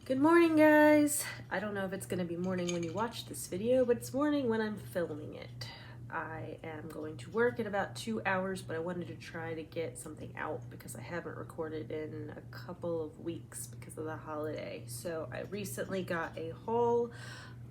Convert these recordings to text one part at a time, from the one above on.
Good morning, guys. I don't know if it's going to be morning when you watch this video, but it's morning when I'm filming it. I am going to work in about 2 hours, but I wanted to try to get something out because I haven't recorded in a couple of weeks because of the holiday. So I recently got a haul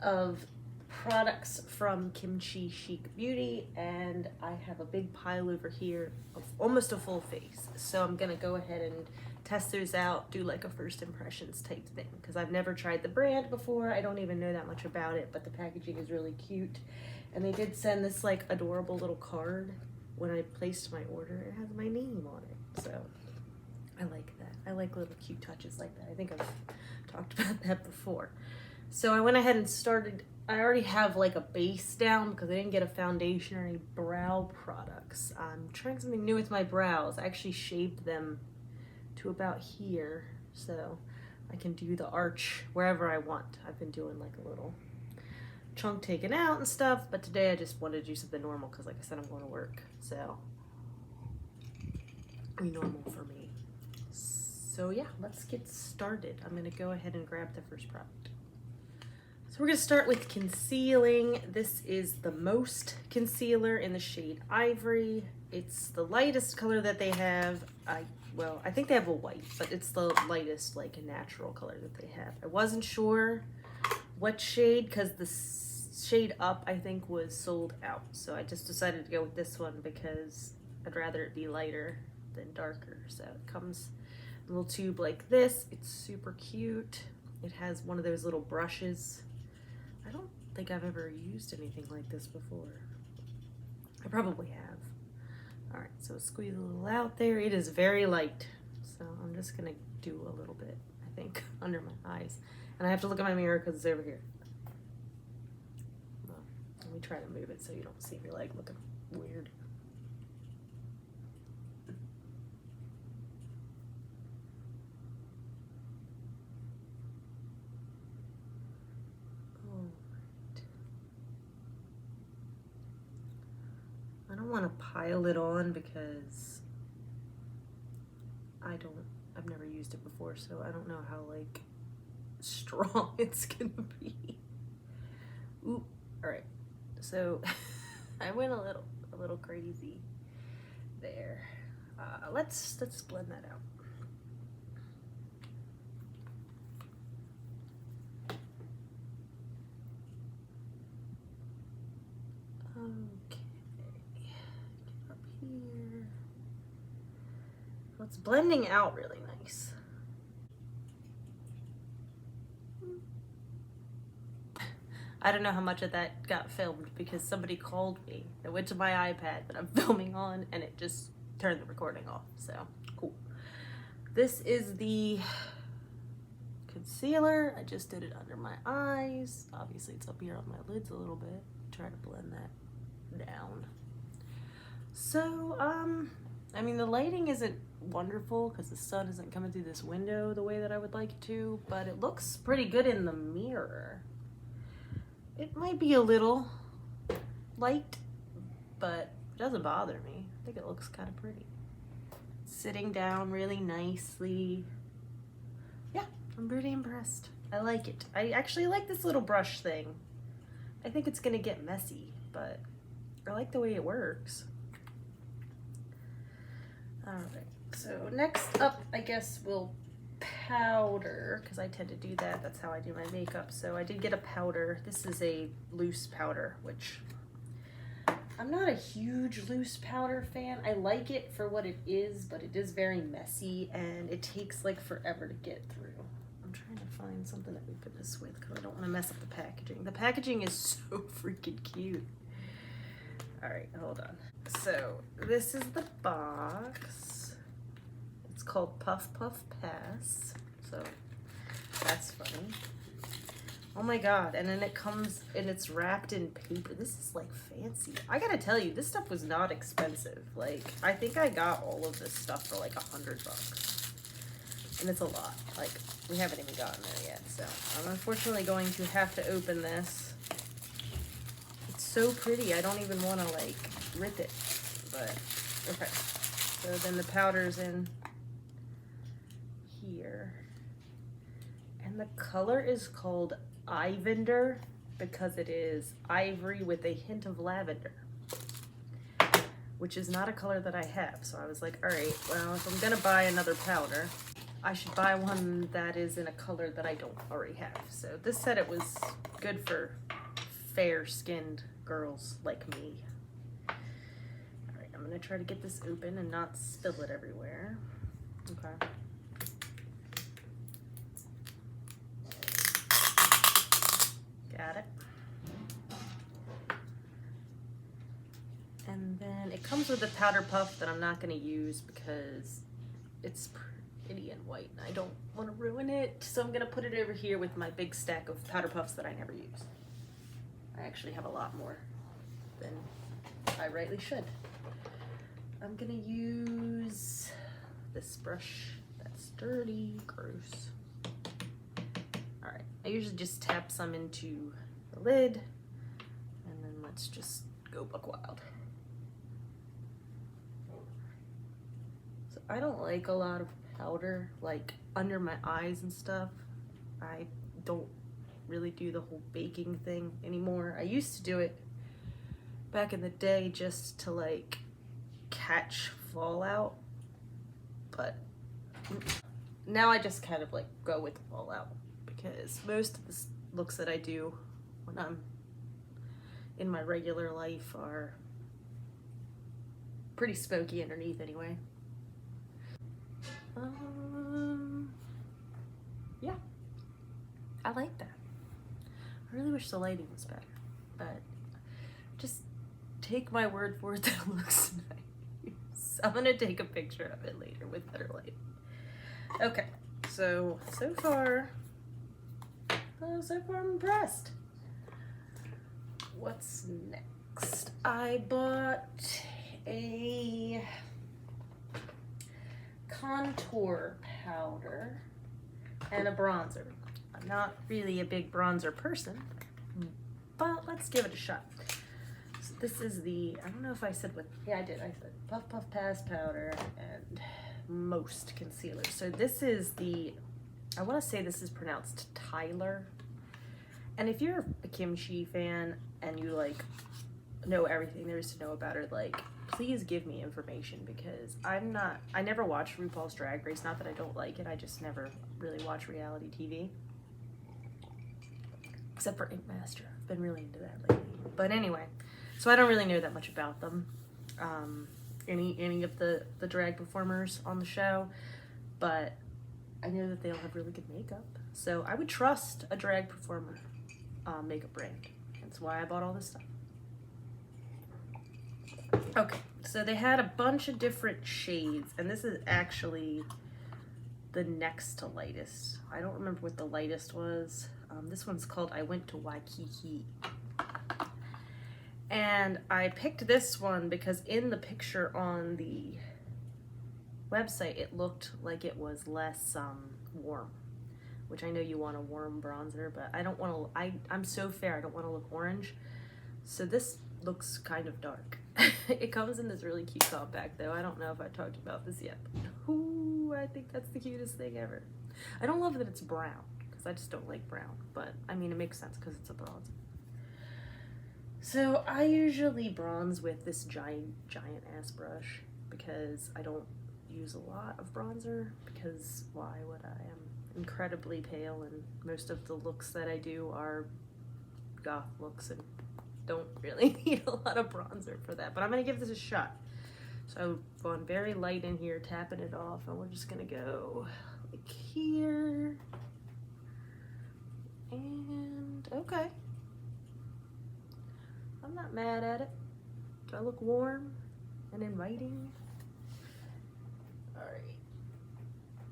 of products from KimChi Chic Beauty, and I have a big pile over here of almost a full face. So I'm gonna go ahead and test those out, do like a first impressions type thing, because I've never tried the brand before. I don't even know that much about it, but the packaging is really cute. And they did send this like adorable little card when I placed my order. It has my name on it, so I like that. I like little cute touches like that. I think I've talked about that before. So I went ahead and started. I already have like a base down because I didn't get a foundation or any brow products. I'm trying something new with my brows. I actually shaved them to about here so I can do the arch wherever I want. I've been doing like a little chunk taken out and stuff, but today I just wanted to do something normal because like I said, I'm going to work, so be normal for me. So yeah, let's get started. I'm gonna go ahead and grab the first product. So we're gonna start with concealing. This is the Most concealer in the shade Ivory. It's the lightest color that they have. I think they have a white, but it's the lightest, like, natural color that they have. I wasn't sure what shade because the shade up, I think, was sold out. So I just decided to go with this one because I'd rather it be lighter than darker. So it comes in a little tube like this. It's super cute. It has one of those little brushes. I don't think I've ever used anything like this before. I probably have. All right, so squeeze a little out there. It is very light, so I'm just gonna do a little bit, I think, under my eyes. And I have to look at my mirror because it's over here. Well, let me try to move it so you don't see me like looking weird. I don't want to pile it on because I've never used it before, so I don't know how like strong it's gonna be. Ooh, all right. So I went a little crazy there. Let's blend that out. Okay, get up here. So it's blending out really nice. I don't know how much of that got filmed because somebody called me. I went to my iPad that I'm filming on and it just turned the recording off, so cool. This is the concealer. I just did it under my eyes. Obviously it's up here on my lids a little bit. Try to blend that down. So, I mean, the lighting isn't wonderful because the sun isn't coming through this window the way that I would like it to, but it looks pretty good in the mirror. It might be a little light, but it doesn't bother me. I think it looks kind of pretty. Sitting down really nicely. Yeah, I'm pretty impressed. I like it. I actually like this little brush thing. I think it's gonna get messy, but I like the way it works. All right, so next up, I guess we'll powder, because I tend to do that. That's how I do my makeup. So I did get a powder. This is a loose powder, which I'm not a huge loose powder fan. I like it for what it is, but it is very messy and it takes like forever to get through. I'm trying to find something that we put this with because I don't want to mess up the packaging. The packaging is so freaking cute. All right, hold on. So this is the box. It's called Puff Puff Pass. So that's funny. Oh my god, and then it comes and it's wrapped in paper. This is like fancy. I gotta tell you, this stuff was not expensive. Like, I think I got all of this stuff for like $100. And it's a lot. Like, we haven't even gotten there yet. So I'm unfortunately going to have to open this. It's so pretty. I don't even want to like rip it. But okay. So then the powder's in here. And the color is called Ivender because it is ivory with a hint of lavender, which is not a color that I have. So I was like, all right, well, if I'm gonna buy another powder, I should buy one that is in a color that I don't already have. So this said it was good for fair-skinned girls like me. All right, I'm gonna try to get this open and not spill it everywhere. Okay. Got it. And then it comes with a powder puff that I'm not gonna use because it's pretty and white and I don't want to ruin it. So I'm gonna put it over here with my big stack of powder puffs that I never use. I actually have a lot more than I rightly should. I'm gonna use this brush that's dirty, gross. All right, I usually just tap some into the lid and then let's just go buck wild. So I don't like a lot of powder like under my eyes and stuff. I don't really do the whole baking thing anymore. I used to do it back in the day just to like catch fallout, but now I just kind of like go with the fallout because most of the looks that I do when I'm in my regular life are pretty smoky underneath anyway. Yeah, I like that. I really wish the lighting was better, but just take my word for it that it looks nice. I'm gonna take a picture of it later with better light. Okay, so far I'm impressed. What's next? I bought a contour powder and a bronzer. I'm not really a big bronzer person, but let's give it a shot. So this is the, I don't know if I said what, yeah I did, I said Puff Puff Pass powder and Most concealer. So this is the, I want to say this is pronounced Tyler. And if you're a KimChi fan and you like know everything there is to know about her, like please give me information because I never watched RuPaul's Drag Race. Not that I don't like it, I just never really watch reality TV. Except for Ink Master. I've been really into that lately. But anyway, so I don't really know that much about them. Any of the drag performers on the show, but I know that they all have really good makeup. So I would trust a drag performer makeup brand. That's why I bought all this stuff. Okay, so they had a bunch of different shades, and this is actually the next to lightest. I don't remember what the lightest was. This one's called I Went to Waikiki. And I picked this one because in the picture on the website, it looked like it was less warm, which I know you want a warm bronzer, but I don't want to, I'm so fair, I don't want to look orange. So this looks kind of dark. It comes in this really cute compact though. I don't know if I talked about this yet. Ooh, I think that's the cutest thing ever. I don't love that it's brown because I just don't like brown, but I mean, it makes sense because it's a bronzer. So I usually bronze with this giant ass brush because I don't use a lot of bronzer because why would I? I'm incredibly pale and most of the looks that I do are goth looks and don't really need a lot of bronzer for that, but I'm gonna give this a shot. So I've gone very light in here, tapping it off, and we're just gonna go like here. And okay. I'm not mad at it. Do I look warm and inviting? All right.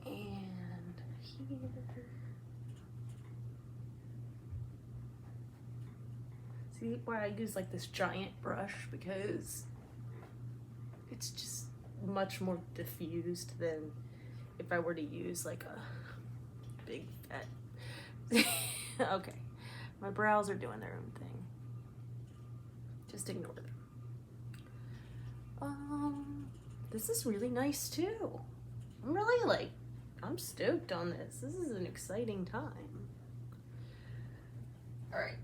And here. See why I use like this giant brush because it's just much more diffused than if I were to use like a big fat. Okay, my brows are doing their own thing. Just ignore them. This is really nice too. I'm really like I'm stoked on this. This is an exciting time. All right,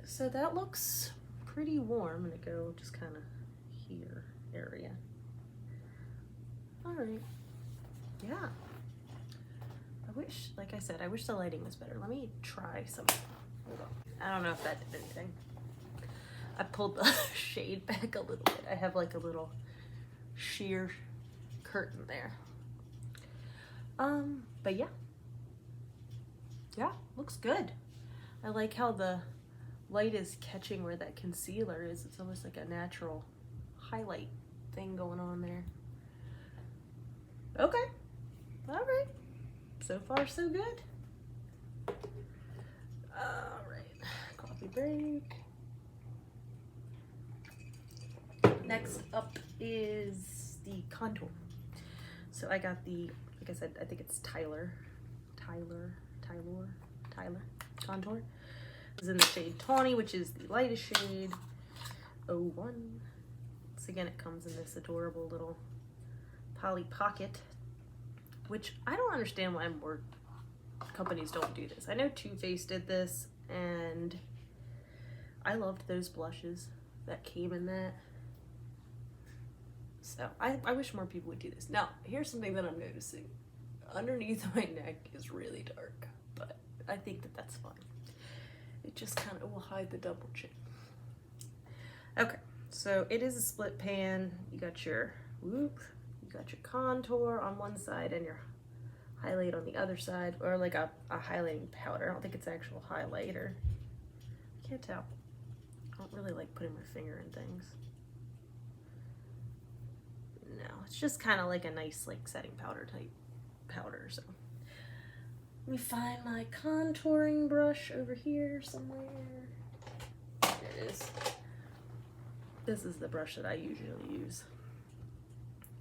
so that looks pretty warm. I'm gonna go just kind of here area. All right, yeah. I wish, like I said, I wish the lighting was better. Let me try something. Hold on. I don't know if that did anything. I pulled the shade back a little bit. I have like a little sheer curtain there. But yeah. Yeah, looks good. I like how the light is catching where that concealer is. It's almost like a natural highlight thing going on there. Okay. All right. So far, so good. All right. Coffee break. Next up is the contour. So I got the, like I said, I think it's Tyler contour. This is in the shade Tawny, which is the lightest shade, 01. So again, it comes in this adorable little poly pocket, which I don't understand why more companies don't do this. I know Too Faced did this, and I loved those blushes that came in that. So I wish more people would do this. Now, here's something that I'm noticing. Underneath my neck is really dark, but I think that that's fine. It just kind of will hide the double chin. Okay, so it is a split pan. You got your contour on one side and your highlight on the other side, or like a highlighting powder. I don't think it's actual highlighter. I can't tell. I don't really like putting my finger in things. No, it's just kind of like a nice like setting powder type powder. So let me find my contouring brush over here somewhere. There it is. This is the brush that I usually use.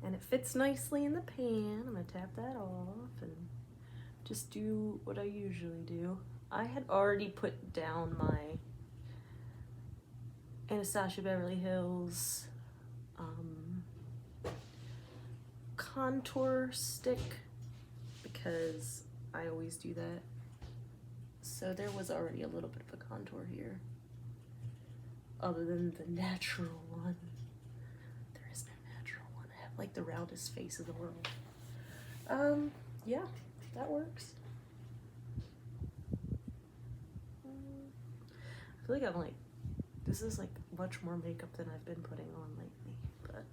And it fits nicely in the pan. I'm gonna tap that off and just do what I usually do. I had already put down my Anastasia Beverly Hills contour stick because I always do that. So there was already a little bit of a contour here. Other than the natural one. There is no natural one. I have like the roundest face in the world. Yeah, that works. I feel like I'm like, this is like much more makeup than I've been putting on lately, but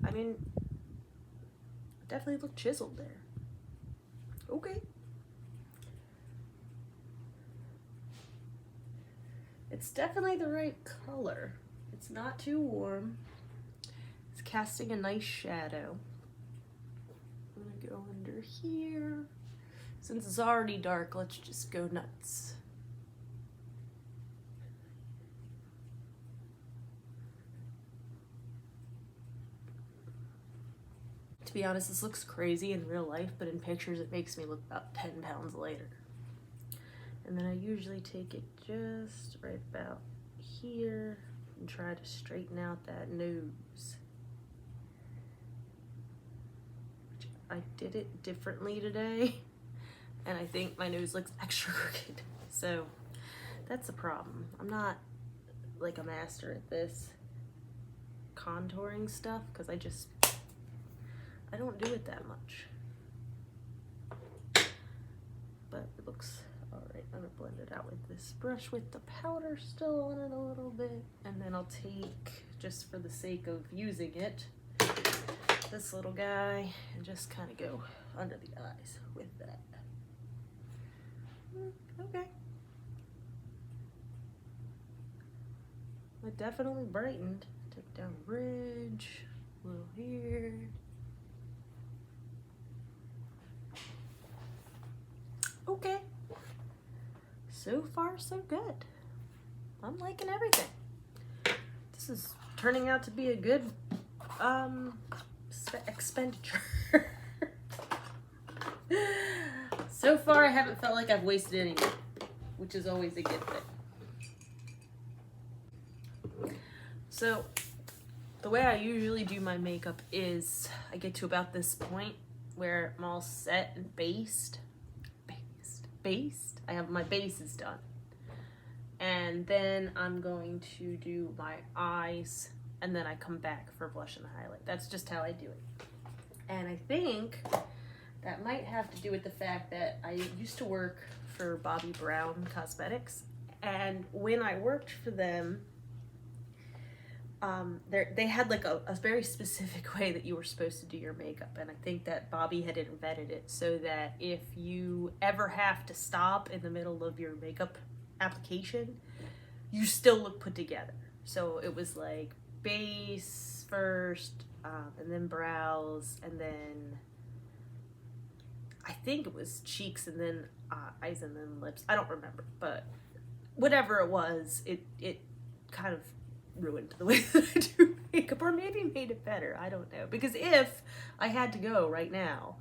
I mean, definitely look chiseled there. Okay. It's definitely the right color. It's not too warm. It's casting a nice shadow. I'm gonna go under here. Since it's already dark, let's just go nuts. To be honest, this looks crazy in real life, but in pictures it makes me look about 10 pounds lighter. And then I usually take it just right about here and try to straighten out that nose. I did it differently today, and I think my nose looks extra crooked. So that's a problem. I'm not like a master at this contouring stuff because I don't do it that much. But it looks all right. I'm gonna blend it out with this brush with the powder still on it a little bit. And then I'll take, just for the sake of using it, this little guy and just kind of go under the eyes with that. Okay. It definitely brightened. Took down the bridge, a little here. Okay. So far, so good. I'm liking everything. This is turning out to be a good expenditure. So far, I haven't felt like I've wasted any, which is always a good thing. So The way I usually do my makeup is I get to about this point where I'm all set and based. I have my bases done. And then I'm going to do my eyes, and then I come back for blush and highlight. That's just how I do it. And I think that might have to do with the fact that I used to work for Bobbi Brown Cosmetics, and when I worked for them, they had like a very specific way that you were supposed to do your makeup, and I think that Bobbi had invented it so that if you ever have to stop in the middle of your makeup application, you still look put together. So it was like base first, and then brows, and then I think it was cheeks, and then eyes, and then lips. I don't remember, but whatever it was, it kind of ruined the way that I do makeup, or maybe made it better. I don't know, because if I had to go right now,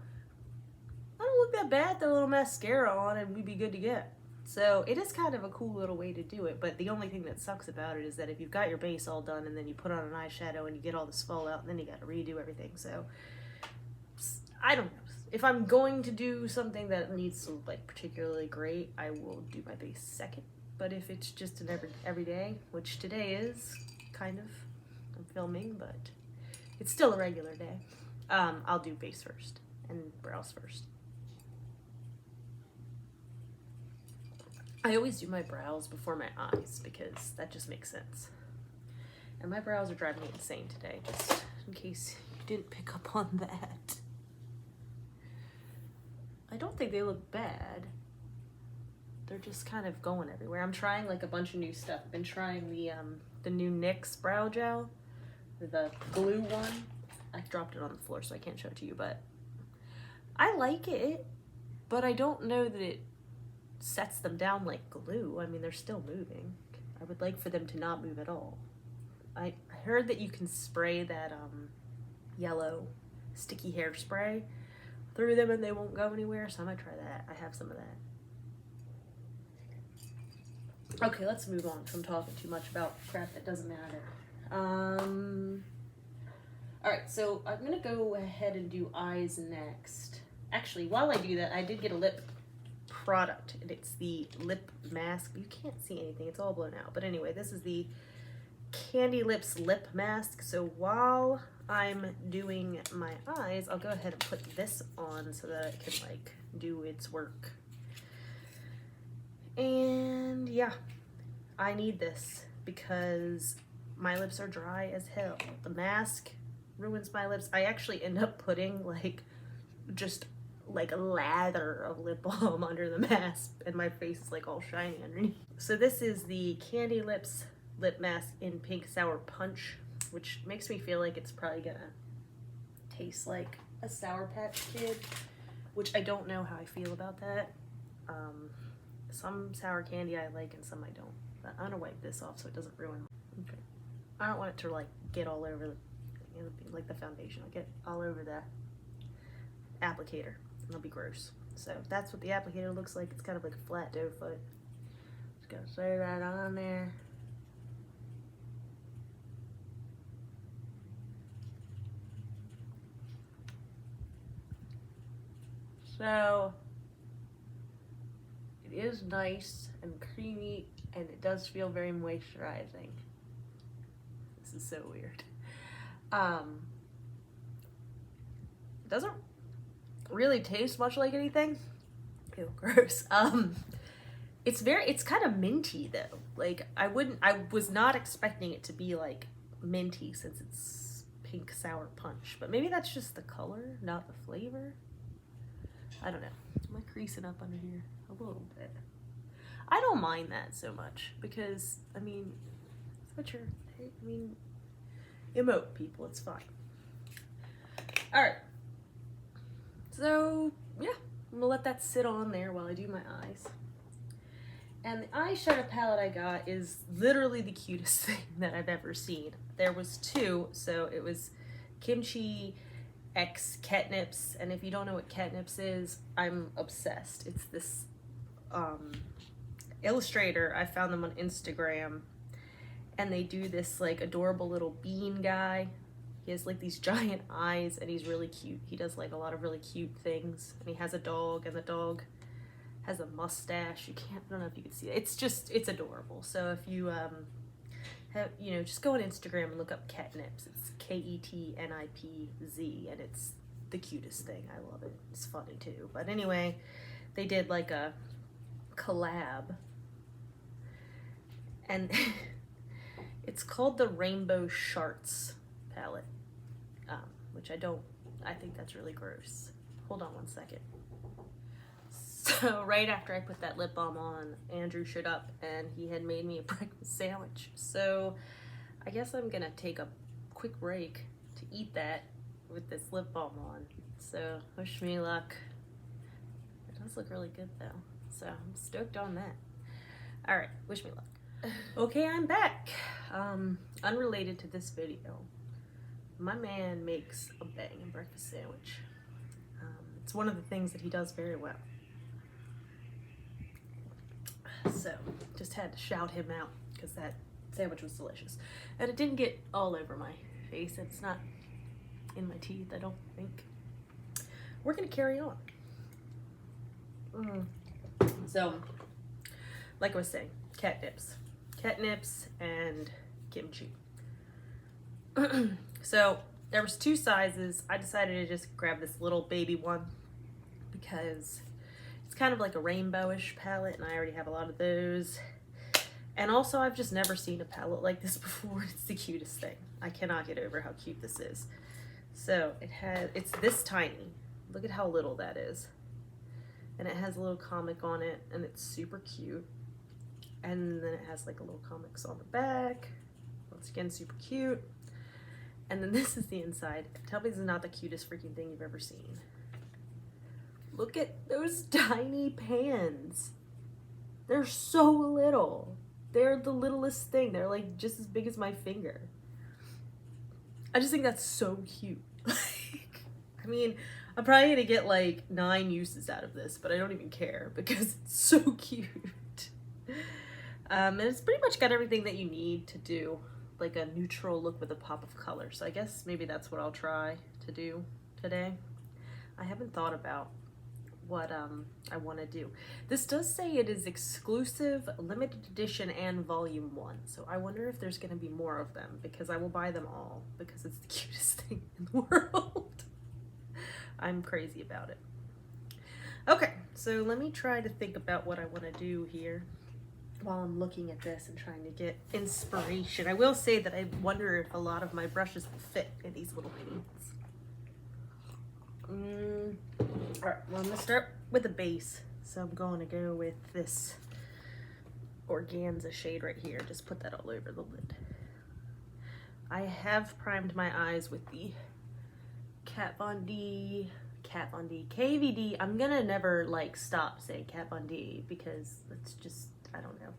I don't look that bad. Throw a little mascara on and we'd be good to go. So it is kind of a cool little way to do it, but the only thing that sucks about it is that if you've got your base all done and then you put on an eyeshadow and you get all this fallout and then you got to redo everything. So I don't know. If I'm going to do something that needs to look like particularly great, I will do my base second. But if it's just an everyday, which today is kind of, I'm filming, but it's still a regular day, I'll do base first and brows first. I always do my brows before my eyes because that just makes sense. And my brows are driving me insane today, just in case you didn't pick up on that. I don't think they look bad. They're just kind of going everywhere. I'm trying like a bunch of new stuff. I've been trying the new NYX brow gel, the glue one. I dropped it on the floor so I can't show it to you, but I like it, but I don't know that it sets them down like glue. I mean, they're still moving. I would like for them to not move at all. I heard that you can spray that yellow sticky hairspray through them and they won't go anywhere, so I might try that. I have some of that. Okay, let's move on. I'm talking too much about crap that doesn't matter. Alright, so I'm gonna go ahead and do eyes next. Actually, while I do that, I did get a lip product, and it's the lip mask. You can't see anything, it's all blown out. But anyway, this is the Candy Lips lip mask. So while I'm doing my eyes, I'll go ahead and put this on so that it can like do its work. And yeah, I need this because my lips are dry as hell. The mask ruins my lips. I actually end up putting like just like a lather of lip balm under the mask and my face is like all shiny underneath. So this is the Candy Lips lip mask in Pink Sour Punch, which makes me feel like it's probably gonna taste like a Sour Patch Kid, which I don't know how I feel about that. Some sour candy I like and some I don't. But I'm gonna wipe this off so it doesn't ruin. Okay. I don't want it to like get all over the, like the foundation. I'll get all over the applicator. It'll be gross. So that's what the applicator looks like. It's kind of like a flat dough foot. Just gotta throw that on there. So it is nice and creamy, and it does feel very moisturizing. This is so weird. It doesn't really taste much like anything. Ew, gross. It's kind of minty though. Like I was not expecting it to be like minty since it's Pink Sour Punch, but maybe that's just the color, not the flavor. I don't know. Am I creasing up under here? A little bit. I don't mind that so much because, I mean, it's what you're, I mean, emote people, it's fine. Alright. So, yeah, I'm gonna let that sit on there while I do my eyes. And the eyeshadow palette I got is literally the cutest thing that I've ever seen. There was two, so it was KimChi X Catnips, and if you don't know what Catnips is, I'm obsessed. It's this illustrator. I found them on Instagram, and they do this like adorable little bean guy. He has like these giant eyes and he's really cute. He does like a lot of really cute things, and he has a dog, and the dog has a mustache. I don't know if you can see it. It's adorable. So if you have, just go on Instagram and look up Catnips. It's KETNIPZ, and it's the cutest thing. I love it. It's funny too. But anyway, they did like a collab, and it's called the Rainbow Sharts palette, which I think that's really gross. Hold on one second. So right after I put that lip balm on, Andrew showed up and he had made me a breakfast sandwich. So I guess I'm gonna take a quick break to eat that with this lip balm on. So wish me luck. It does look really good though. So I'm stoked on that. All right, wish me luck. Okay, I'm back. Unrelated to this video, my man makes a banging breakfast sandwich. It's one of the things that he does very well. So just had to shout him out because that sandwich was delicious. And it didn't get all over my face. It's not in my teeth, I don't think. We're gonna carry on. So, like I was saying, catnips and kimchi. So there was 2 sizes. I decided to just grab this little baby one because it's kind of like a rainbowish palette, and I already have a lot of those. And also, I've just never seen a palette like this before. It's the cutest thing. I cannot get over how cute this is. So it's this tiny. Look at how little that is. And it has a little comic on it, and it's super cute. And then it has like a little comics on the back. Once again, super cute. And then this is the inside. Tell me this is not the cutest freaking thing you've ever seen. Look at those tiny pans. They're so little. They're the littlest thing. They're like just as big as my finger. I just think that's so cute. I mean, I'm probably gonna get like 9 uses out of this, but I don't even care because it's so cute. And it's pretty much got everything that you need to do like a neutral look with a pop of color. So I guess maybe that's what I'll try to do today. I haven't thought about what I want to do. This does say it is exclusive, limited edition, and volume 1. So I wonder if there's going to be more of them, because I will buy them all because it's the cutest thing in the world. I'm crazy about it. Okay, so let me try to think about what I want to do here while I'm looking at this and trying to get inspiration. I will say that I wonder if a lot of my brushes will fit in these little hands. Alright, well, I'm going to start with the base. So I'm going to go with this organza shade right here. Just put that all over the lid. I have primed my eyes with the Kat Von D, KVD. I'm going to never like stop saying Kat Von D because it's just, I don't know.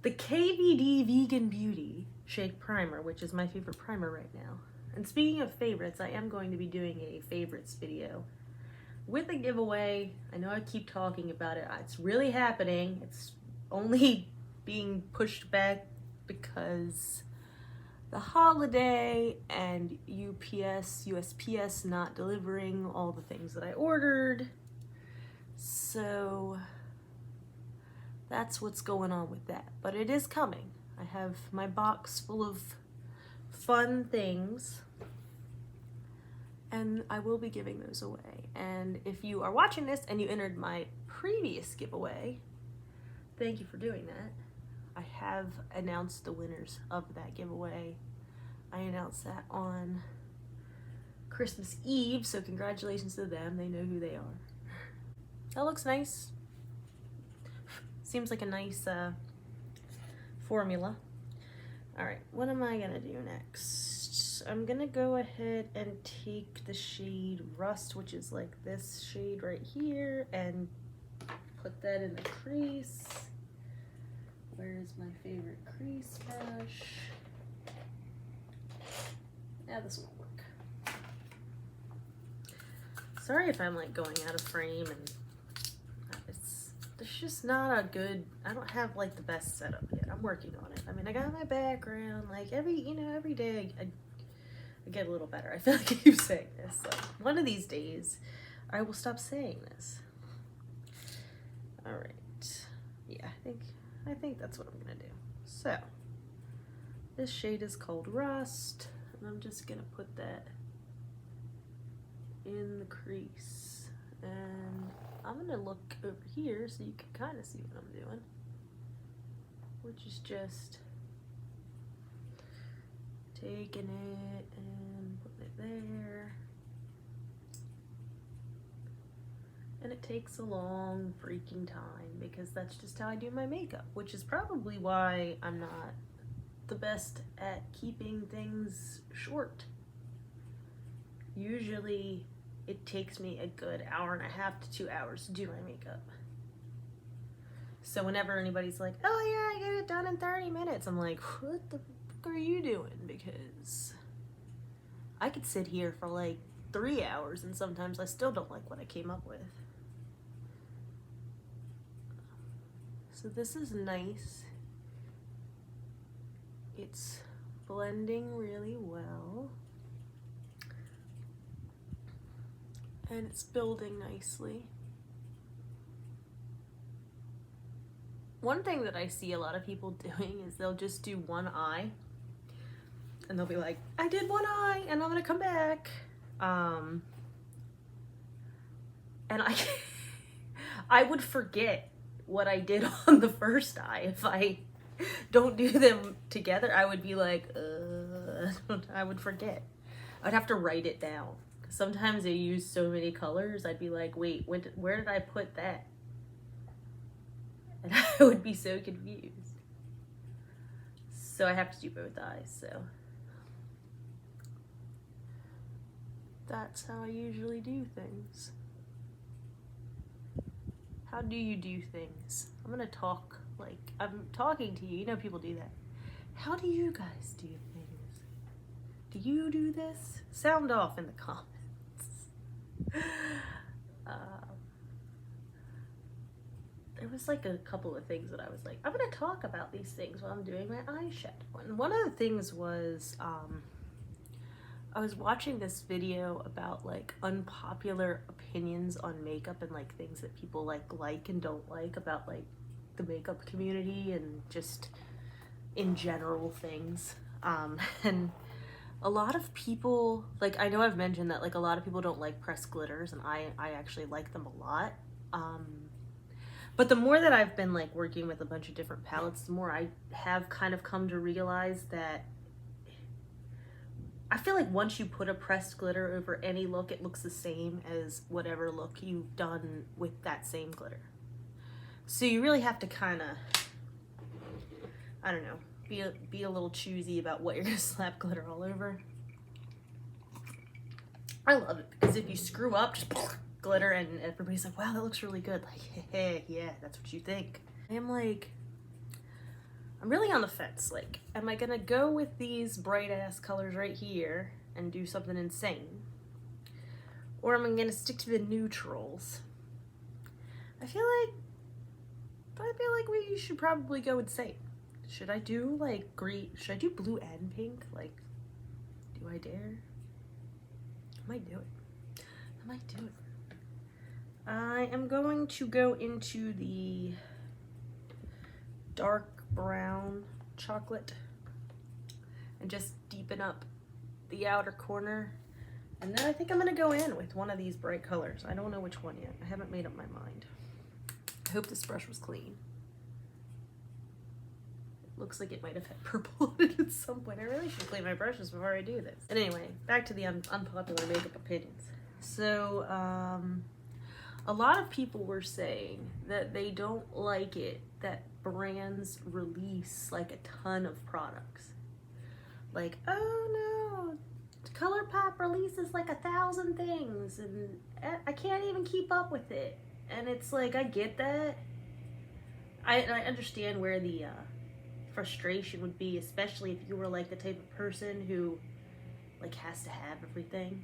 The KVD Vegan Beauty Shake Primer, which is my favorite primer right now. And speaking of favorites, I am going to be doing a favorites video with a giveaway. I know I keep talking about it. It's really happening. It's only being pushed back because the holiday and USPS not delivering all the things that I ordered. So that's what's going on with that. But it is coming. I have my box full of fun things, and I will be giving those away. And if you are watching this and you entered my previous giveaway, thank you for doing that. I have announced the winners of that giveaway. I announced that on Christmas Eve, so congratulations to them. They know who they are. That looks nice. Seems like a nice formula. All right, what am I gonna do next? I'm gonna go ahead and take the shade Rust, which is like this shade right here, and put that in the crease. Where's my favorite crease brush? Yeah, this won't work. Sorry if I'm like going out of frame, and just not a good, I don't have like the best setup yet. I'm working on it. I mean, I got my background, like every day I get a little better. I feel like I keep saying this. Like, one of these days, I will stop saying this. All right. Yeah, I think that's what I'm gonna do. So, this shade is called Rust, and I'm just gonna put that in the crease. And I'm gonna look over here so you can kind of see what I'm doing, which is just taking it and putting it there. And it takes a long freaking time because that's just how I do my makeup, which is probably why I'm not the best at keeping things short. Usually it takes me a good 1.5 to 2 hours to do my makeup. So whenever anybody's like, oh yeah, I get it done in 30 minutes, I'm like, what the fuck are you doing? Because I could sit here for like 3 hours and sometimes I still don't like what I came up with. So this is nice. It's blending really well. And it's building nicely. One thing that I see a lot of people doing is they'll just do one eye. And they'll be like, I did one eye and I'm gonna come back. And I would forget what I did on the first eye. If I don't do them together, I would be like, I would forget. I'd have to write it down. Sometimes they use so many colors, I'd be like, wait, where did I put that? And I would be so confused. So I have to do both eyes, so. That's how I usually do things. How do you do things? I'm gonna talk like I'm talking to you. You know people do that. How do you guys do things? Do you do this? Sound off in the comments. There was like a couple of things that I was like, I'm gonna talk about these things while I'm doing my eyeshadow. And one of the things was, I was watching this video about like unpopular opinions on makeup and like things that people like and don't like about like the makeup community and just in general things. And a lot of people, like, I know I've mentioned that like a lot of people don't like pressed glitters, and I actually like them a lot. But the more that I've been like working with a bunch of different palettes, the more I have kind of come to realize that I feel like once you put a pressed glitter over any look, it looks the same as whatever look you've done with that same glitter. So you really have to kind of, I don't know, be a little choosy about what you're gonna slap glitter all over. I love it because if you screw up, just glitter and everybody's like, wow, that looks really good. Like, hey, yeah, that's what you think. I'm really on the fence. Like, am I gonna go with these bright ass colors right here and do something insane? Or am I gonna stick to the neutrals? I feel like we should probably go insane. Should I do like green? Should I do blue and pink? Like, do I dare? I might do it. I might do it. I am going to go into the dark brown chocolate and just deepen up the outer corner. And then I think I'm gonna go in with one of these bright colors. I don't know which one yet. I haven't made up my mind. I hope this brush was clean. Looks like it might have had purple on it at some point. I really should clean my brushes before I do this. And anyway, back to the unpopular makeup opinions. So, a lot of people were saying that they don't like it that brands release like a ton of products. Like, oh no, ColourPop releases like 1,000 things and I can't even keep up with it. And it's like, I get that. I understand where the frustration would be, especially if you were like the type of person who like has to have everything,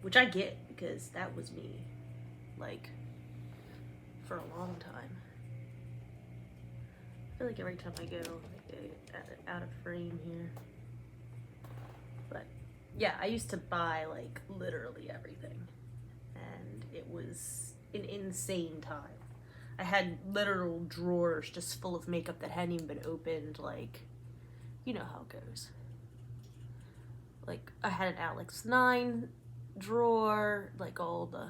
which I get because that was me. Like, for a long time. I feel like every time I go, I get out of frame here. But yeah, I used to buy like literally everything, and it was an insane time. I had literal drawers just full of makeup that hadn't even been opened. Like, you know how it goes. Like, I had an Alex 9 drawer, like all the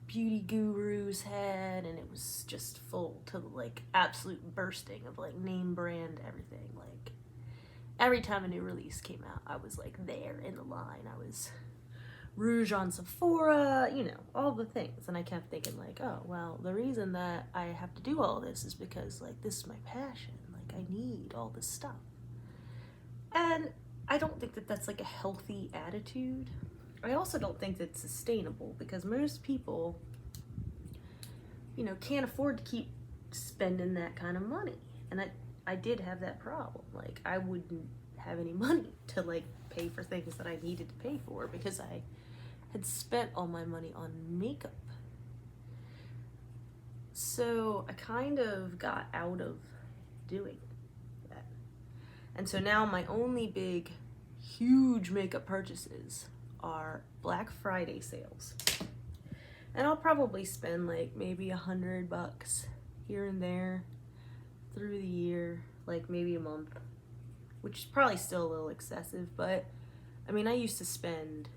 beauty gurus had, and it was just full to like absolute bursting of like name brand everything. Like, every time a new release came out, I was like there in the line. I was Rouge on Sephora, you know, all the things. And I kept thinking like, oh, well, the reason that I have to do all this is because like this is my passion. Like, I need all this stuff. And I don't think that that's like a healthy attitude. I also don't think that's sustainable, because most people, you know, can't afford to keep spending that kind of money. And I did have that problem. Like, I wouldn't have any money to like pay for things that I needed to pay for because I had spent all my money on makeup. So I kind of got out of doing that. And so now my only big, huge makeup purchases are Black Friday sales. And I'll probably spend like maybe $100 here and there through the year, like maybe a month, which is probably still a little excessive, but I mean, I used to spend,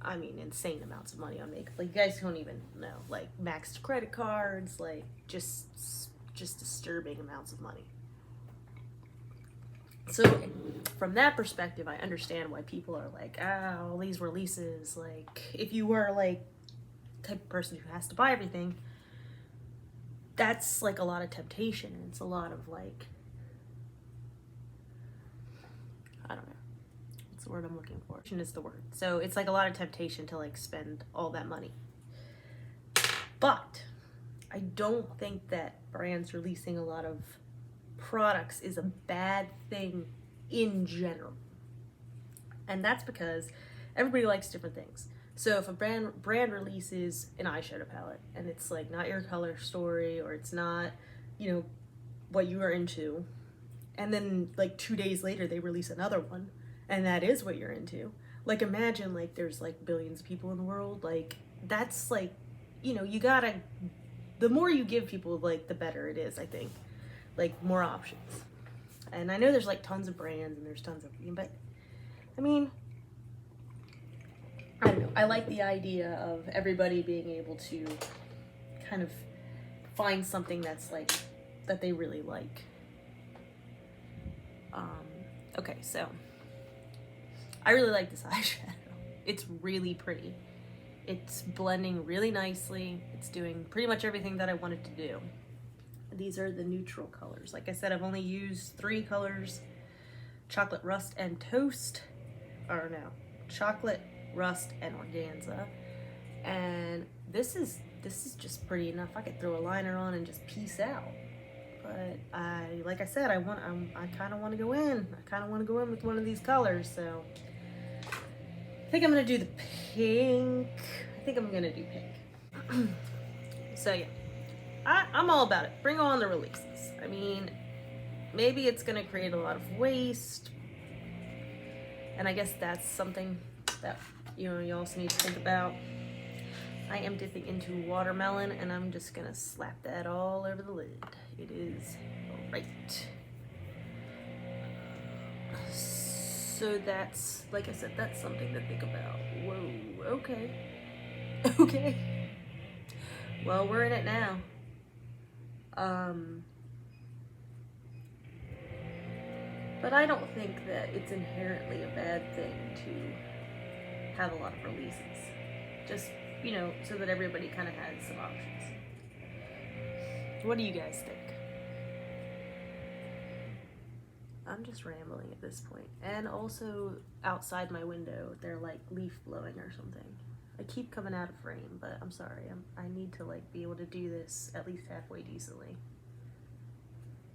I mean, insane amounts of money on makeup. Like, you guys don't even know, like maxed credit cards, like just disturbing amounts of money. So from that perspective, I understand why people are like, all these releases. Like, if you were like the type of person who has to buy everything, that's like a lot of temptation, and it's a lot of like, I don't know, what's the word I'm looking for? Is the word. So it's like a lot of temptation to like spend all that money. But I don't think that brands releasing a lot of products is a bad thing in general. And that's because everybody likes different things. So if a brand releases an eyeshadow palette and it's like not your color story, or it's not, you know, what you are into, and then like 2 days later they release another one and that is what you're into, like, imagine like there's like billions of people in the world. Like, that's like, you know, you gotta, the more you give people, like, the better it is, I think. Like, more options. And I know there's like tons of brands and there's tons of, but I mean, I don't know, I like the idea of everybody being able to kind of find something that's like, that they really like. Okay, so I really like this eyeshadow. It's really pretty. It's blending really nicely. It's doing pretty much everything that I wanted to do. These are the neutral colors. Like I said, I've only used 3 colors: Chocolate Rust and Toast, or no, Chocolate Rust and Organza. And this is just pretty enough. I could throw a liner on and just piece out. But like I said, I kind of want to go in. I kind of want to go in with one of these colors. So I think I'm gonna do the pink. I think I'm gonna do pink. So yeah, I'm all about it. Bring on the releases. I mean, maybe it's gonna create a lot of waste, and I guess that's something that, you know, you also need to think about. I am dipping into watermelon, and I'm just gonna slap that all over the lid. It is right. So that's, like I said, that's something to think about. Whoa, okay. Okay. Well, we're in it now. But I don't think that it's inherently a bad thing to have a lot of releases. Just, you know, so that everybody kind of has some options. What do you guys think? I'm just rambling at this point. And also, outside my window, they're like leaf blowing or something. I keep coming out of frame, but I'm sorry. I need to like be able to do this at least halfway decently.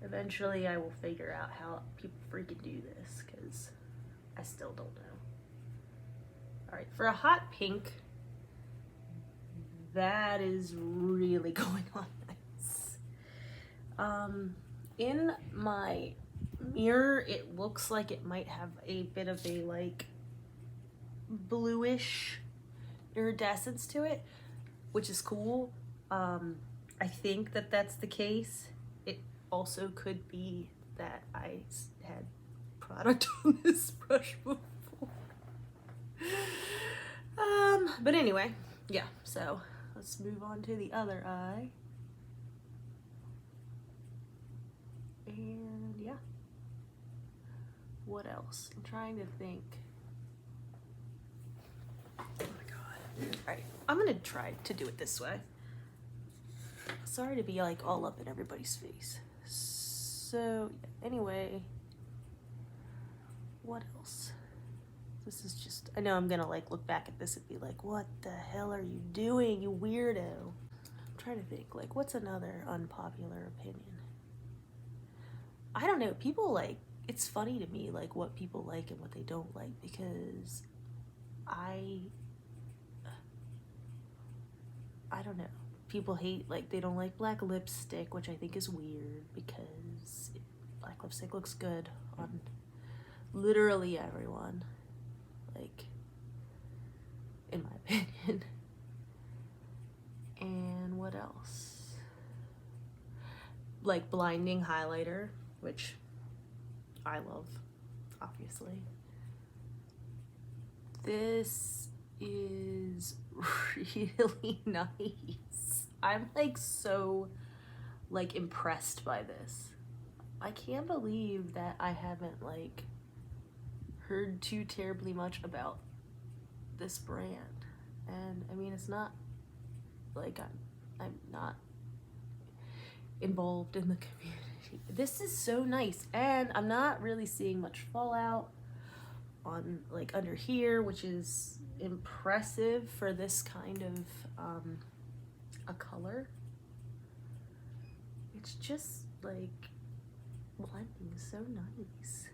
Eventually, I will figure out how people freaking do this, because I still don't know. All right, for a hot pink, that is really going on nice. In my mirror, it looks like it might have a bit of a like bluish iridescence to it, which is cool. I think that that's the case. It also could be that I had product on this brush before. But anyway, yeah, so let's move on to the other eye. And yeah. What else? I'm trying to think. Oh my god. Alright, I'm gonna try to do it this way. Sorry to be like all up in everybody's face. So, anyway. What else? This is just, I know I'm gonna like look back at this and be like, what the hell are you doing, you weirdo? I'm trying to think, like, what's another unpopular opinion? I don't know, people like, it's funny to me, like, what people like and what they don't like, because I don't know. People hate, like, they don't like black lipstick, which I think is weird, because black lipstick looks good on literally everyone, like, in my opinion. And what else? Like blinding highlighter, which I love, obviously. This is really nice. I'm like so like impressed by this. I can't believe that I haven't like heard too terribly much about this brand. And I mean, it's not like I'm not involved in the community. This is so nice, and I'm not really seeing much fallout on like under here, which is impressive for this kind of a color. It's just like blending so nice.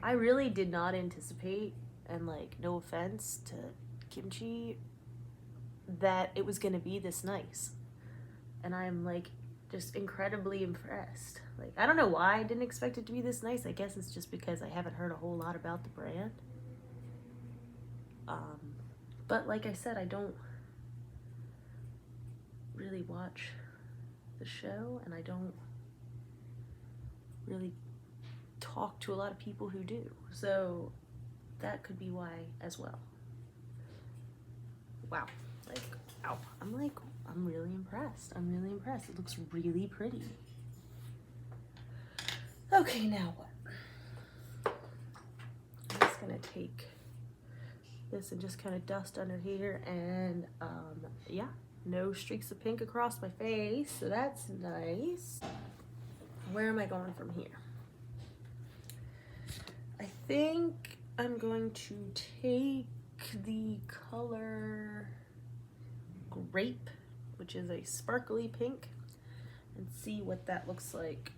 I really did not anticipate, and like no offense to Kimchi, that it was gonna be this nice. And I'm like just incredibly impressed. Like, I don't know why I didn't expect it to be this nice. I guess it's just because I haven't heard a whole lot about the brand. But like I said, I don't really watch the show, and I don't really talk to a lot of people who do. So that could be why as well. Wow. Like, ow. I'm really impressed. I'm really impressed. It looks really pretty. Okay, now what? I'm just gonna take this and just kind of dust under here, and yeah, no streaks of pink across my face, so that's nice. Where am I going from here? I think I'm going to take the color Grape, which is a sparkly pink, and see what that looks like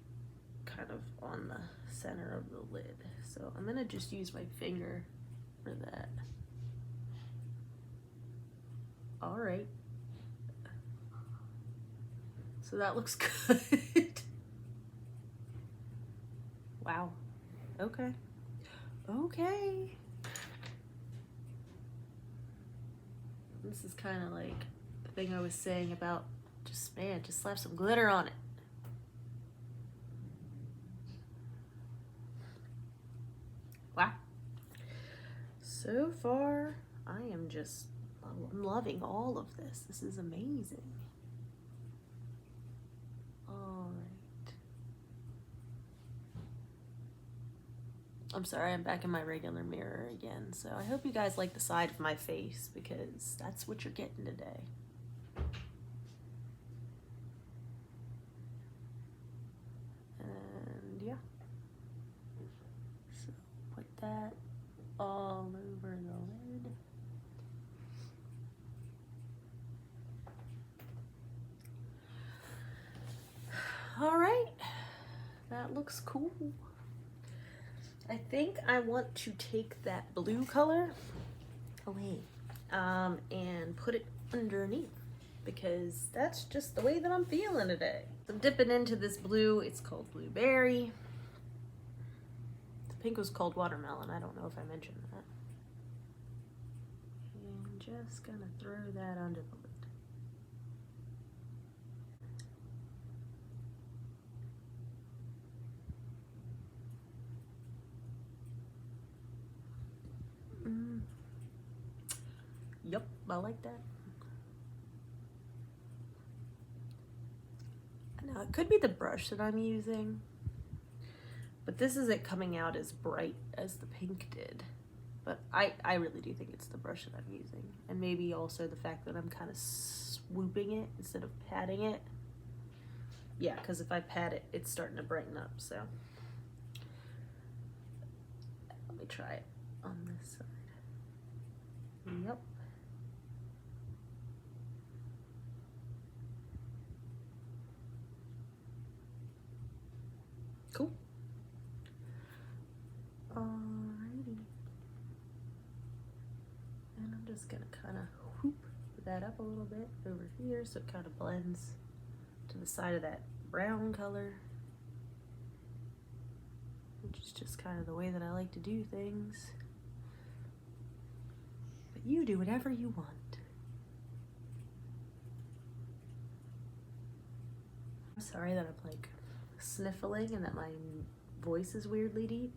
kind of on the center of the lid. So I'm gonna just use my finger for that. All right. So that looks good. Wow. Okay. Okay. This is kind of like the thing I was saying about just, man, just slap some glitter on it. Wow. So far, I am just, I'm loving all of this. This is amazing. All right. I'm sorry, I'm back in my regular mirror again. So I hope you guys like the side of my face, because that's what you're getting today. And yeah. So put that all over the lid. All right, that looks cool. I think I want to take that blue color away and put it underneath because that's just the way that I'm feeling today. I'm dipping into this blue. It's called Blueberry. The pink was called Watermelon. I don't know if I mentioned that. And just gonna throw that under the lid. Yep, I like that. Now it could be the brush that I'm using, but this isn't coming out as bright as the pink did. But I really do think it's the brush that I'm using, and maybe also the fact that I'm kind of swooping it instead of patting it. Yeah, because if I pat it, it's starting to brighten up. So let me try it on this side. Yep. Cool. Alrighty. And I'm just gonna kind of whoop that up a little bit over here so it kind of blends to the side of that brown color, which is just kind of the way that I like to do things. But you do whatever you want. I'm sorry that I'm like sniffling and that my voice is weirdly deep.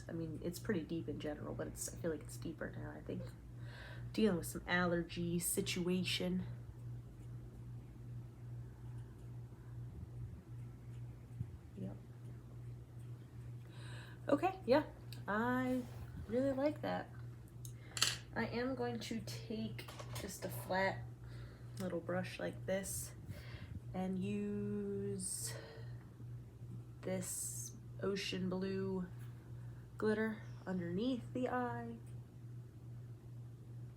I mean, it's pretty deep in general, but I feel like it's deeper now. I think dealing with some allergy situation. Yep. Okay, yeah, I really like that. I am going to take just a flat little brush like this and use this ocean blue glitter underneath the eye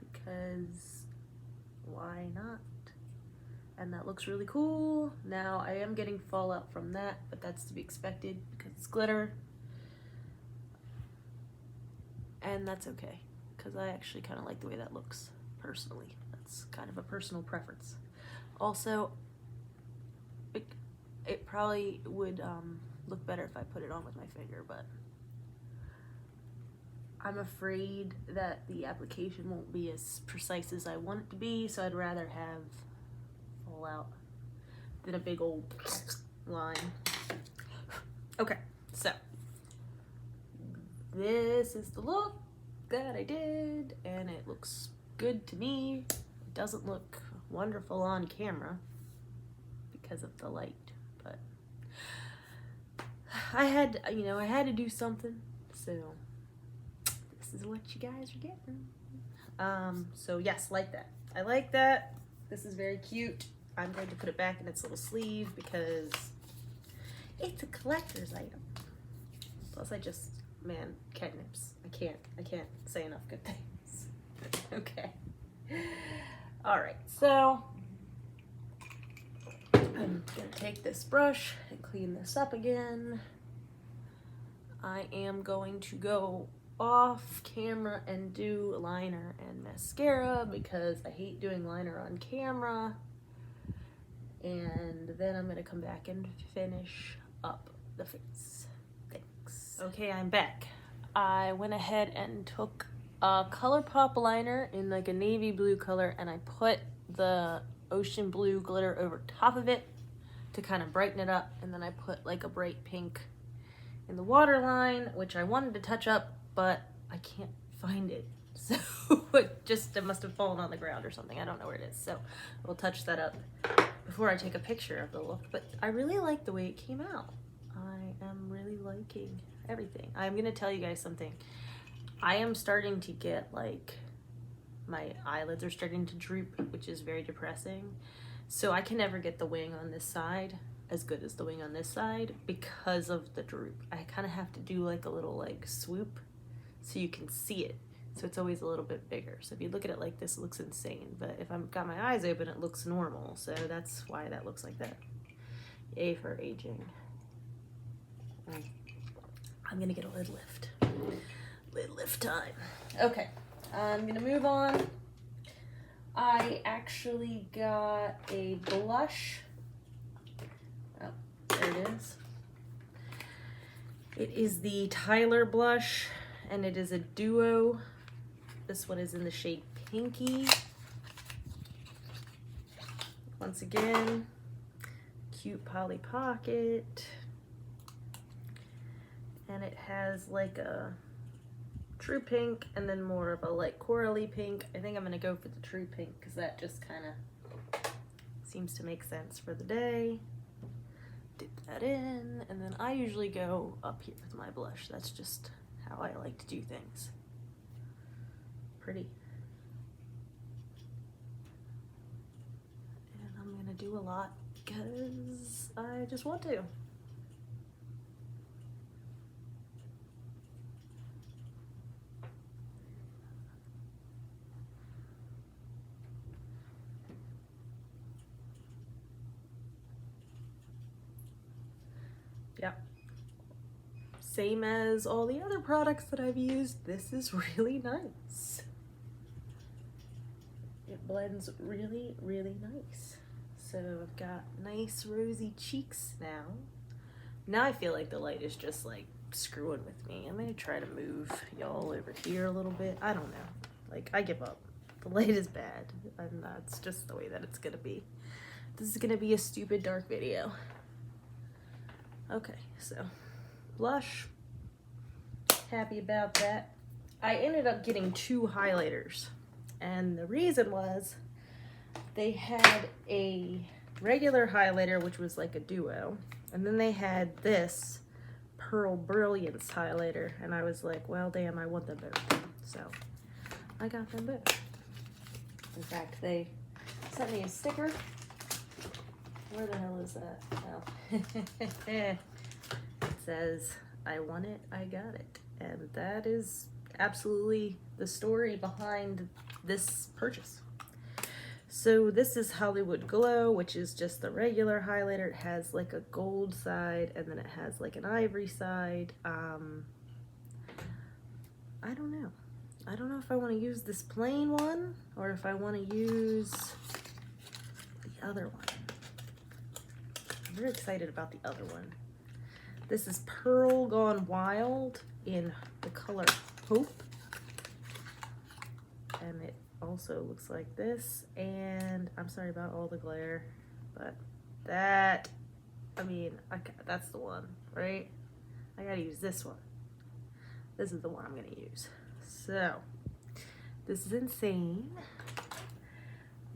because why not? And that looks really cool. Now I am getting fallout from that, but that's to be expected because it's glitter, and that's okay because I actually kind of like the way that looks personally. That's kind of a personal preference. Also, it probably would look better if I put it on with my finger, but I'm afraid that the application won't be as precise as I want it to be, so I'd rather have fallout than a big old line. Okay, so this is the look that I did, and it looks good to me. It doesn't look wonderful on camera because of the light, but I had to do something, so this is what you guys are getting. So yes, like that. I like that. This is very cute. I'm going to put it back in its little sleeve because it's a collector's item. Plus man, catnips. I can't say enough good things. Okay. All right, so I'm gonna take this brush and clean this up again. I am going to go off camera and do liner and mascara because I hate doing liner on camera. And then I'm gonna come back and finish up the face. Thanks. Okay, I'm back. I went ahead and took a ColourPop liner in like a navy blue color, and I put the ocean blue glitter over top of it to kind of brighten it up, and then I put like a bright pink in the waterline, which I wanted to touch up, but I can't find it. So it must have fallen on the ground or something. I don't know where it is. So we'll touch that up before I take a picture of the look. But I really like the way it came out. I am really liking everything. I'm gonna tell you guys something. I am starting to get like, my eyelids are starting to droop, which is very depressing. So I can never get the wing on this side as good as the wing on this side because of the droop. I kind of have to do like a little like swoop so you can see it. So it's always a little bit bigger. So if you look at it like this, it looks insane. But if I've got my eyes open, it looks normal. So that's why that looks like that. Yay for aging. I'm gonna get a lid lift. Lid lift time. Okay, I'm gonna move on I actually got a blush. Oh, there it is. It is the Tyler blush, and it is a duo. This one is in the shade Pinky. Once again, cute Polly Pocket. And it has like a true pink and then more of a like corally pink. I think I'm gonna go for the true pink because that just kind of seems to make sense for the day. Dip that in, and then I usually go up here with my blush. That's just how I like to do things. Pretty. And I'm gonna do a lot because I just want to. Yep. Same as all the other products that I've used, this is really nice. It blends really, really nice. So I've got nice rosy cheeks now. Now I feel like the light is just like screwing with me. I'm gonna try to move y'all over here a little bit. I don't know. Like, I give up. The light is bad, and that's just the way that it's gonna be. This is gonna be a stupid dark video. Okay, so blush, happy about that. I ended up getting 2 highlighters, and the reason was they had a regular highlighter, which was like a duo, and then they had this Pearl Brilliance highlighter, and I was like, well, damn, I want them both. So I got them both. In fact, they sent me a sticker. Where the hell is that? Oh. It says, I want it, I got it. And that is absolutely the story behind this purchase. So this is Hollywood Glow, which is just the regular highlighter. It has like a gold side, and then it has like an ivory side. I don't know. I don't know if I want to use this plain one or if I want to use the other one. I'm very excited about the other one. This is Pearl Gone Wild in the color Hope. And it also looks like this. And I'm sorry about all the glare, but that, I mean, that's the one, right? I gotta use this one. This is the one I'm gonna use. So, this is insane.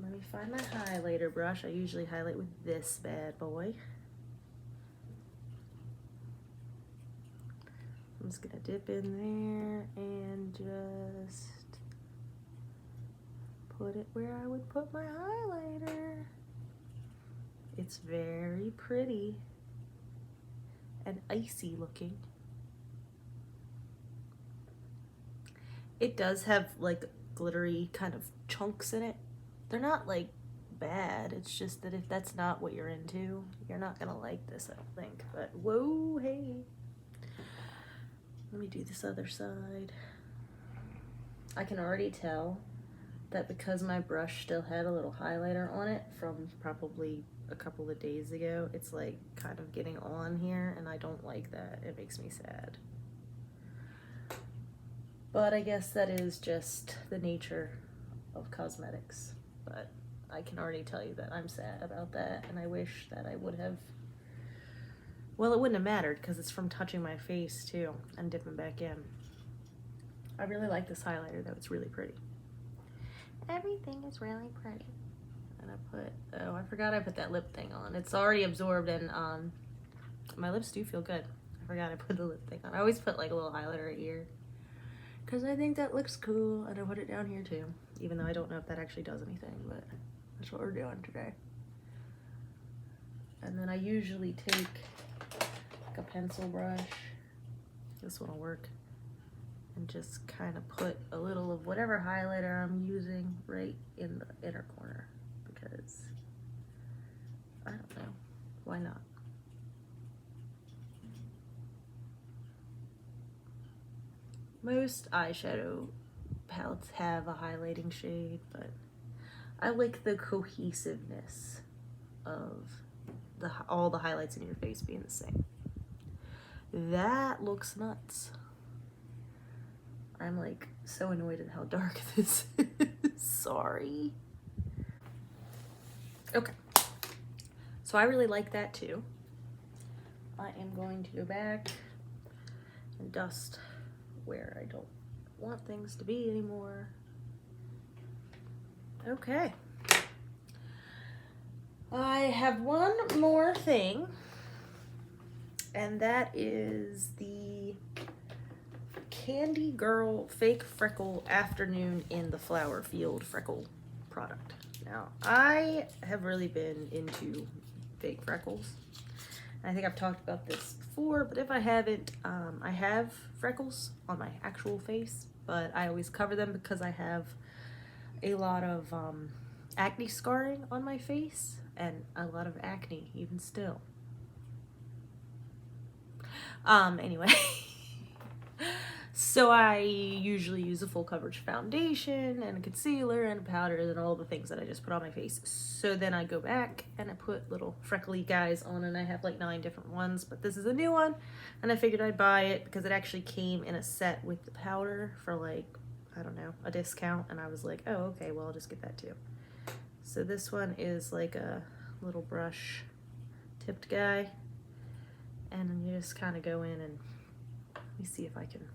Let me find my highlighter brush. I usually highlight with this bad boy. I'm just gonna dip in there and just put it where I would put my highlighter. It's very pretty and icy looking. It does have like glittery kind of chunks in it. They're not like bad, it's just that if that's not what you're into, you're not gonna like this, I don't think. But whoa, hey. Let me do this other side. I can already tell that because my brush still had a little highlighter on it from probably a couple of days ago, it's like kind of getting on here, and I don't like that. It makes me sad. But I guess that is just the nature of cosmetics. But I can already tell you that I'm sad about that, and I wish that I would have, well, it wouldn't have mattered because it's from touching my face too and dipping back in. I really like this highlighter though, it's really pretty. Everything is really pretty. And I forgot I put that lip thing on. It's already absorbed, and my lips do feel good. I forgot I put the lip thing on. I always put like a little highlighter right here because I think that looks cool, and I put it down here too, even though I don't know if that actually does anything, but that's what we're doing today. And then I usually take like a pencil brush, this one will work, and just kind of put a little of whatever highlighter I'm using right in the inner corner, because I don't know, why not? Most eyeshadow palettes have a highlighting shade, but I like the cohesiveness of all the highlights in your face being the same. That looks nuts. I'm like so annoyed at how dark this is. Sorry. Okay. So I really like that too. I am going to go back and dust where I don't want things to be anymore. Okay. I have one more thing, and that is the Candy Girl Fake Freckle Afternoon in the Flower Field Freckle product. Now, I have really been into fake freckles. I think I've talked about this before, but if I haven't, I have freckles on my actual face, but I always cover them because I have a lot of acne scarring on my face and a lot of acne even still. Anyway, so I usually use a full coverage foundation and a concealer and a powder and all the things that I just put on my face. So then I go back and I put little freckly guys on, and I have like 9 different ones, but this is a new one, and I figured I'd buy it because it actually came in a set with the powder for like, I don't know, a discount, and I was like, oh, okay, well, I'll just get that too. So this one is like a little brush tipped guy, and then you just kind of go in and let me see if I can.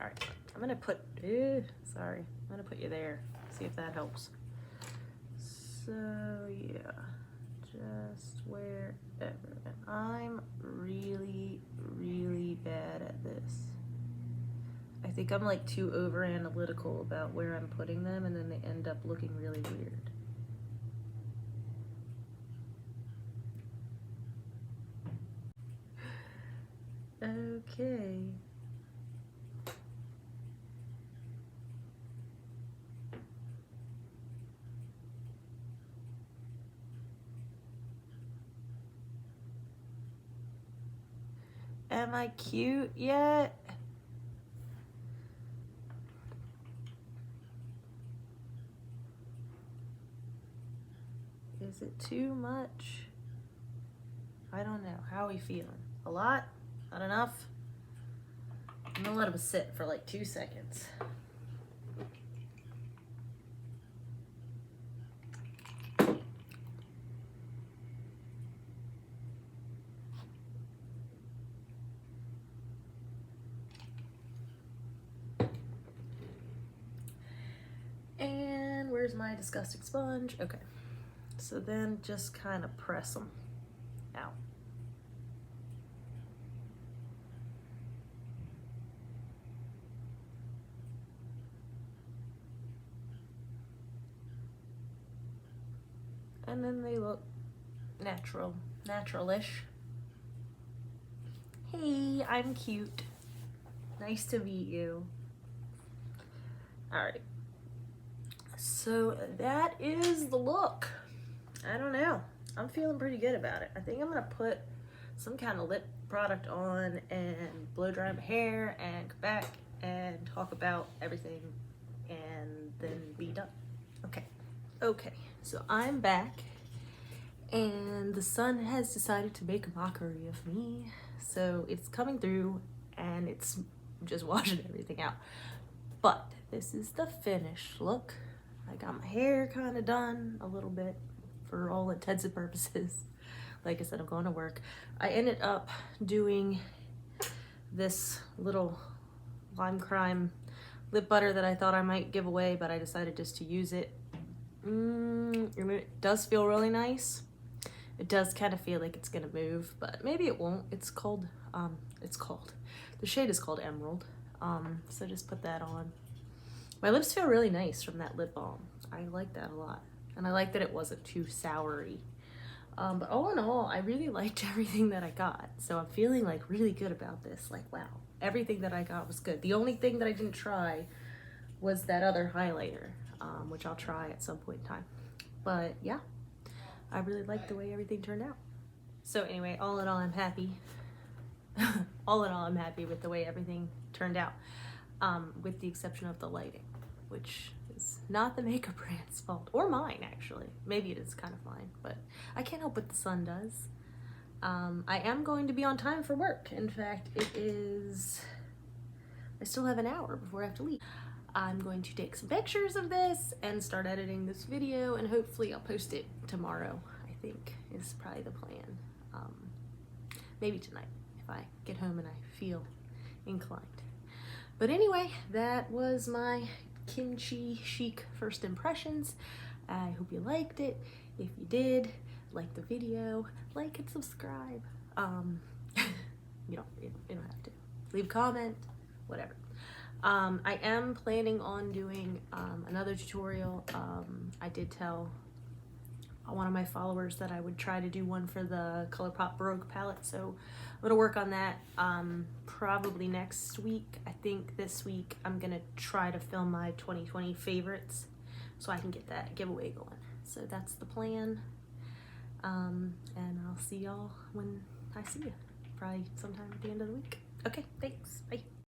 All right, I'm gonna put, sorry, I'm gonna put you there, see if that helps. So yeah, just wherever. And I'm really, really bad at this. I think I'm like too over analytical about where I'm putting them, and then they end up looking really weird. Okay. Am I cute yet? Is it too much? I don't know. How are we feeling? A lot? Not enough? I'm gonna let them sit for like 2 seconds. And where's my disgusting sponge? Okay. So then just kind of press them out. And then they look natural-ish. Hey, I'm cute. Nice to meet you. All right. So that is the look. I don't know. I'm feeling pretty good about it. I think I'm gonna put some kind of lip product on and blow dry my hair and come back and talk about everything and then be done. Okay, so I'm back and the sun has decided to make a mockery of me. So it's coming through and it's just washing everything out. But this is the finished look. I got my hair kind of done a little bit for all intents and purposes. Like I said, I'm going to work. I ended up doing this little lime crime lip butter that I thought I might give away, but I decided just to use it. It does feel really nice. It does kind of feel like it's gonna move, but maybe it won't. The shade is called Emerald. So just put that on. My lips feel really nice from that lip balm. I like that a lot. And I like that it wasn't too soury. But all in all, I really liked everything that I got. So I'm feeling like really good about this. Like, wow, everything that I got was good. The only thing that I didn't try was that other highlighter, which I'll try at some point in time. But yeah, I really liked the way everything turned out. So anyway, all in all, I'm happy. All in all, I'm happy with the way everything turned out, with the exception of the lighting. which is not the makeup brand's fault, or mine actually. Maybe it is kind of mine, but I can't help what the sun does. I am going to be on time for work. In fact, I still have an hour before I have to leave. I'm going to take some pictures of this and start editing this video, and hopefully I'll post it tomorrow, I think is probably the plan. Maybe tonight if I get home and I feel inclined. But anyway, that was my KimChi Chic first impressions. I hope you liked it. If you did, like the video, like and subscribe. You don't have to. Leave a comment, whatever. I am planning on doing another tutorial. I did tell one of my followers that I would try to do one for the ColourPop Baroque palette, so I'm gonna work on that probably next week. I think this week I'm gonna try to film my 2020 favorites so I can get that giveaway going. So that's the plan, and I'll see y'all when I see you, probably sometime at the end of the week. Okay, thanks, bye.